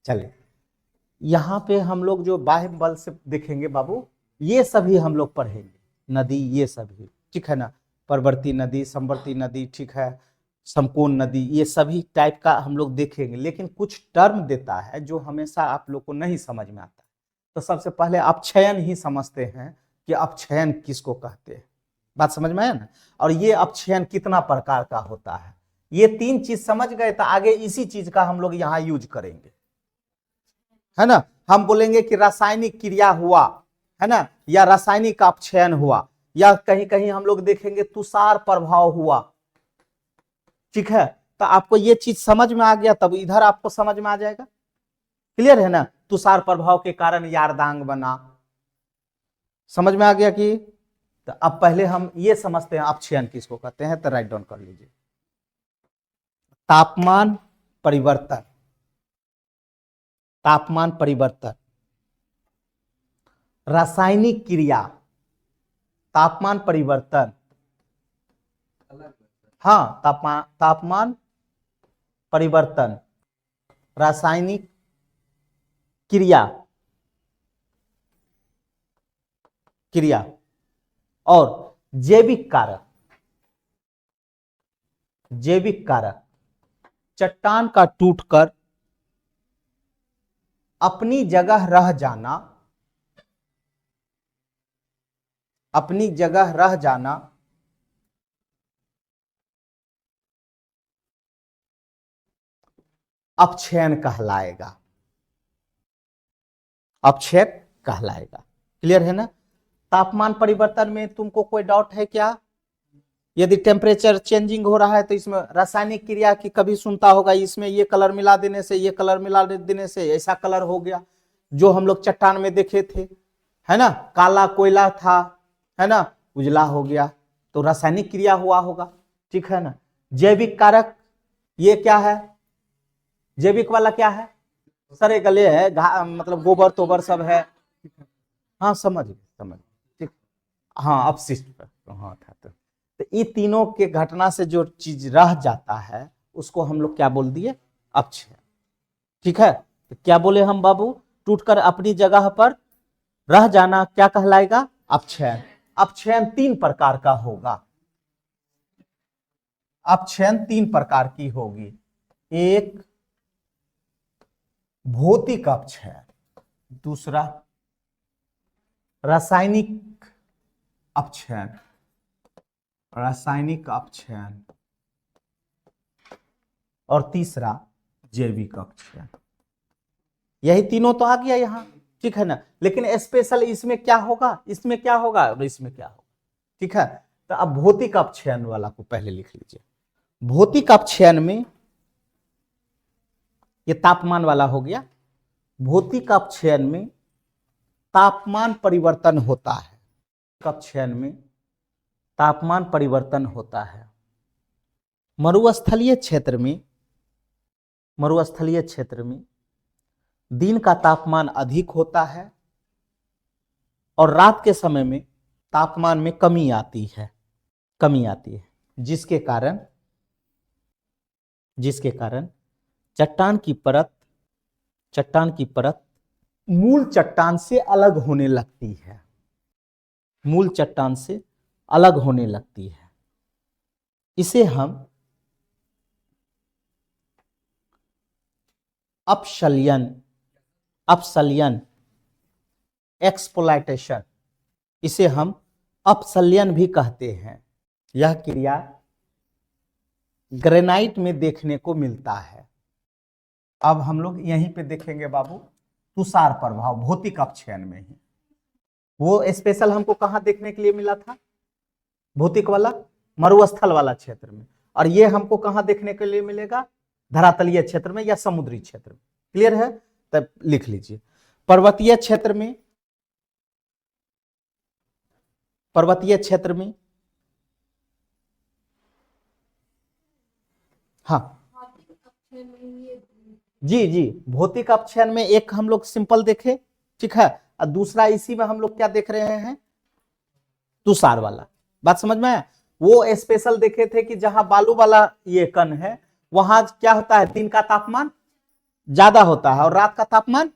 चले, यहाँ पे हम लोग जो बाह्य बल से देखेंगे बाबू, ये सभी हम लोग पढ़ेंगे, नदी ये सभी, ठीक है ना, परवर्ती नदी, समवर्ती नदी, ठीक है, समकोण नदी, ये सभी टाइप का हम लोग देखेंगे। लेकिन कुछ टर्म देता है जो हमेशा आप लोग को नहीं समझ में आता। तो सबसे पहले अपक्षयन ही समझते हैं कि अपक्षयन किसको कहते हैं, बात समझ में आया ना। और ये अपक्षयन कितना प्रकार का होता है, ये तीन चीज समझ गए तो आगे इसी चीज का हम लोग यहाँ यूज करेंगे, है ना। हम बोलेंगे कि रासायनिक क्रिया हुआ, है ना, या रासायनिक अपक्षयन हुआ, या कहीं कहीं हम लोग देखेंगे तुषार प्रभाव हुआ, ठीक है। तो आपको ये चीज समझ में आ गया, तब इधर आपको समझ में आ जाएगा, क्लियर है ना। तुषार प्रभाव के कारण यारदांग बना, समझ में आ गया कि। तो अब पहले हम ये समझते हैं अपक्षयन किसको कहते हैं, तो राइट डाउन कर लीजिए। तापमान परिवर्तन, तापमान परिवर्तन, रासायनिक क्रिया, तापमान परिवर्तन, हाँ, तापमान परिवर्तन, रासायनिक क्रिया, क्रिया और जैविक कारक, जैविक कारक, चट्टान का टूटकर अपनी जगह रह जाना, अपनी जगह रह जाना, अपक्षयन कहलाएगा, अपक्षय कहलाएगा, क्लियर है ना। तापमान परिवर्तन में तुमको कोई डाउट है क्या? यदि टेम्परेचर चेंजिंग हो रहा है तो इसमें रासायनिक क्रिया की कभी सुनता होगा, इसमें ये कलर मिला देने से, ये कलर मिला देने से ऐसा कलर हो गया, जो हम लोग चट्टान में देखे थे, है ना, काला कोयला था, है ना, उजला हो गया, तो रासायनिक क्रिया हुआ होगा, ठीक है ना। जैविक कारक, ये क्या है, जैविक वाला क्या है, सरे गले है, मतलब गोबर तोबर सब है, हाँ समझ ठीक, हाँ अपशिष्ट पर हाँ था। तो ये तीनों के घटना से जो चीज रह जाता है उसको हम लोग क्या बोल दिए, अपक्षय, ठीक है। तो क्या बोले हम बाबू, टूटकर अपनी जगह पर रह जाना क्या कहलाएगा, अपक्षयन। अपक्षयन तीन प्रकार का होगा, अपक्षयन तीन प्रकार की होगी। एक भौतिक अपक्षयन, दूसरा रासायनिक अपक्षयन, रासायनिक अपक्षयन, और तीसरा जैविक अपक्षयन। यही तीनों तो आ गया यहाँ, ठीक है ना। लेकिन स्पेशल इसमें क्या होगा, इसमें क्या होगा और इसमें क्या होगा, ठीक है। तो अब भौतिक अपक्षयन वाला को पहले लिख लीजिए। भौतिक अपक्षयन में ये तापमान वाला हो गया। भौतिक अपक्षयन में तापमान परिवर्तन होता है, अपक्षयन में तापमान परिवर्तन होता है। मरुस्थलीय क्षेत्र में, मरुस्थलीय क्षेत्र में दिन का तापमान अधिक होता है और रात के समय में तापमान में कमी आती है, कमी आती है, जिसके कारण चट्टान की परत मूल चट्टान से अलग होने लगती है, मूल चट्टान से अलग होने लगती है। इसे हम अपसल्यन, अपसल्यन, एक्सप्लॉयटेशन, इसे हम अपसल्यन भी कहते हैं। यह क्रिया ग्रेनाइट में देखने को मिलता है। अब हम लोग यहीं पे देखेंगे बाबू, तुषार प्रभाव भौतिक अपक्षयन में ही। वो स्पेशल हमको कहां देखने के लिए मिला था, भौतिक वाला, मरुस्थल वाला क्षेत्र में। और ये हमको कहां देखने के लिए मिलेगा, धरातलीय क्षेत्र में या समुद्री क्षेत्र में, क्लियर है। तब लिख लीजिए। पर्वतीय क्षेत्र में, पर्वतीय क्षेत्र में, हाँ जी जी, भौतिक अपक्षयन में एक हम लोग सिंपल देखे, ठीक है, और दूसरा इसी में हम लोग क्या देख रहे हैं, तुषार वाला। बात समझ में आया। वो स्पेशल देखे थे कि जहां बालू वाला ये कण है वहां क्या होता है, दिन का तापमान ज्यादा होता है और रात का तापमान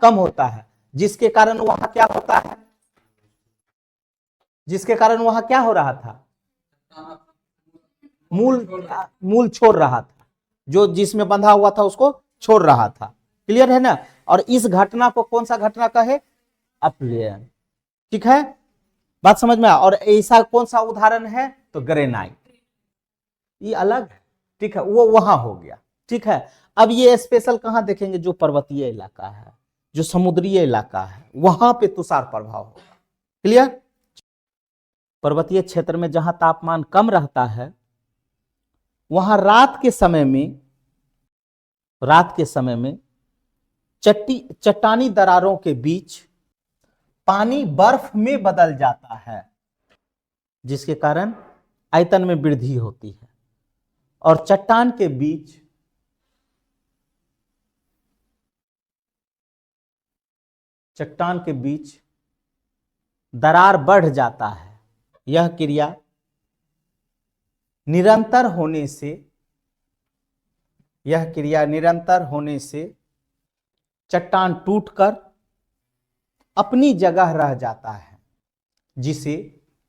कम होता है, जिसके कारण वहां क्या होता है, जिसके कारण वहां क्या हो रहा था, मूल मूल छोड़ रहा था, जो जिसमें बंधा हुआ था उसको छोड़ रहा था। क्लियर है ना। और इस घटना को कौन सा घटना कहे, अपलयन। ठीक है, बात समझ में आ। और ऐसा कौन सा उदाहरण है, तो ग्रेनाइट, ये अलग है। ठीक है, वो वहां हो गया। ठीक है, अब ये स्पेशल कहां देखेंगे, जो पर्वतीय इलाका है, जो समुद्रीय इलाका है, वहां पे तुषार प्रभाव होगा। क्लियर। पर्वतीय क्षेत्र में जहां तापमान कम रहता है, वहां रात के समय में चट्टानी दरारों के बीच पानी बर्फ में बदल जाता है, जिसके कारण आयतन में वृद्धि होती है। और चट्टान के बीच दरार बढ़ जाता है। यह क्रिया निरंतर होने से चट्टान टूटकर अपनी जगह रह जाता है, जिसे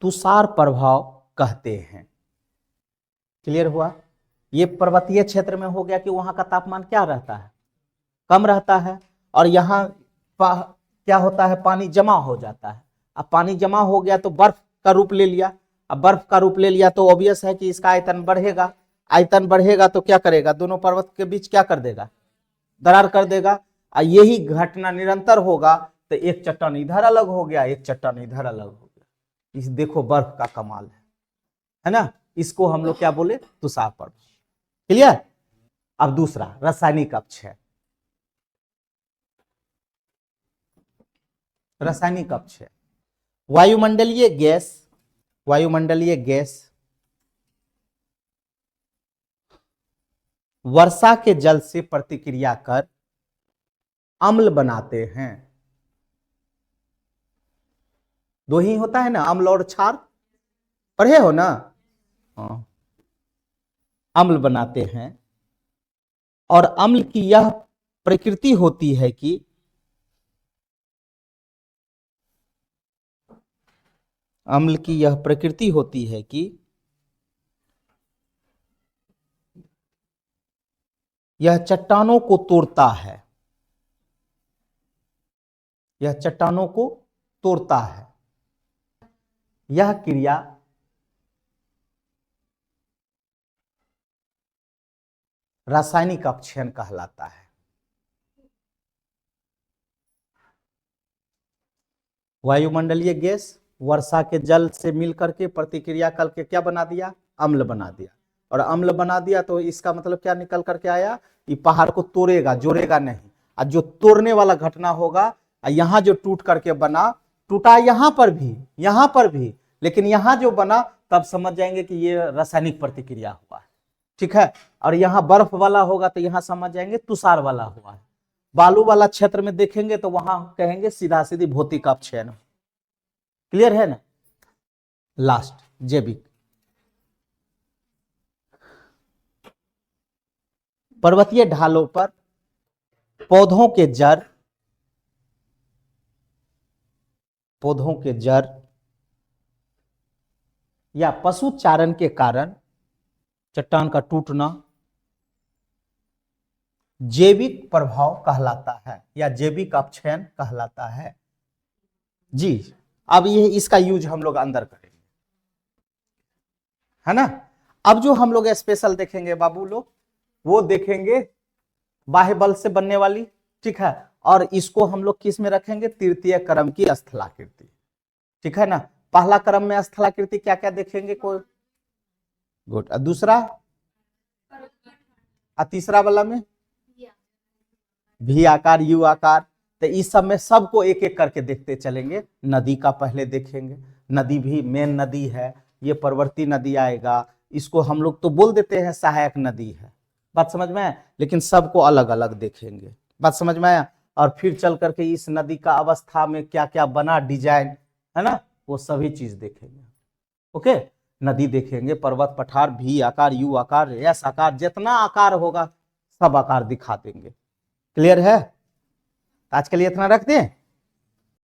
तुषार प्रभाव कहते हैं। क्लियर हुआ। ये पर्वतीय क्षेत्र में हो गया कि वहां का तापमान क्या रहता है, कम रहता है, और यहाँ क्या होता है, पानी जमा हो जाता है। अब पानी जमा हो गया तो बर्फ का रूप ले लिया। अब बर्फ का रूप ले लिया तो ऑब्वियस है कि इसका आयतन बढ़ेगा। आयतन बढ़ेगा तो क्या करेगा, दोनों पर्वत के बीच क्या कर देगा, दरार कर देगा। और यही घटना निरंतर होगा तो एक चट्टान इधर अलग हो गया, एक चट्टान इधर अलग हो गया। इस देखो बर्फ का कमाल है ना। इसको हम लोग क्या बोले, तुषार प्रभाव। क्लियर। अब दूसरा रासायनिक अक्ष है। रासायनिक अक्ष है वायुमंडलीय गैस वर्षा के जल से प्रतिक्रिया कर अम्ल बनाते हैं। दो ही होता है ना, अम्ल और क्षार, पढ़े हो ना। हाँ, अम्ल बनाते हैं। और अम्ल की यह प्रकृति होती है कि यह चट्टानों को तोड़ता है। यह क्रिया रासायनिक अपक्षयन कहलाता है। वायुमंडलीय गैस वर्षा के जल से मिलकर के प्रतिक्रिया करके क्या बना दिया, अम्ल बना दिया। और अम्ल बना दिया तो इसका मतलब क्या निकल करके आया, ये पहाड़ को तोड़ेगा, जोड़ेगा नहीं। और जो तोड़ने वाला घटना होगा, यहाँ जो टूट करके बना, टूटा यहाँ पर भी, लेकिन यहाँ जो बना तब समझ जाएंगे कि ये रासायनिक प्रतिक्रिया हुआ है। ठीक है। और यहाँ बर्फ वाला होगा तो यहाँ समझ जाएंगे तुषार वाला हुआ है। बालू वाला क्षेत्र में देखेंगे तो वहां कहेंगे सीधा सीधी भौतिक अपक्षयन। क्लियर है ना। लास्ट जैविक। पर्वतीय ढालों पर पौधों के जड़ या पशु चारण के कारण चट्टान का टूटना जैविक प्रभाव कहलाता है या जैविक अपक्षयन कहलाता है जी। अब ये इसका यूज हम लोग अंदर करेंगे, है ना। अब जो हम लोग स्पेशल देखेंगे बाबू लोग, वो देखेंगे बाह्य बल से बनने वाली। ठीक है। और इसको हम लोग किस में रखेंगे, तृतीय क्रम की स्थलाकृति। ठीक है ना। पहला क्रम में स्थलाकृति क्या क्या देखेंगे, कोई गुड। दूसरा तीसरा वाला में भी आकार, यू आकार। तो इस सब में सबको एक एक करके देखते चलेंगे। नदी का पहले देखेंगे, नदी भी मेन नदी है, ये परवर्ती नदी आएगा। इसको हम लोग तो बोल देते हैं सहायक नदी है, बात समझ में आया, लेकिन सबको अलग अलग देखेंगे, बात समझ में आया। और फिर चल करके इस नदी का अवस्था में क्या क्या बना, डिजाइन, है ना, वो सभी चीज देखेंगे। ओके। नदी देखेंगे, पर्वत पठार, भी आकार, यू आकार, एस आकार, जितना आकार होगा सब आकार दिखा देंगे। क्लियर है? आज के लिए इतना रख दें।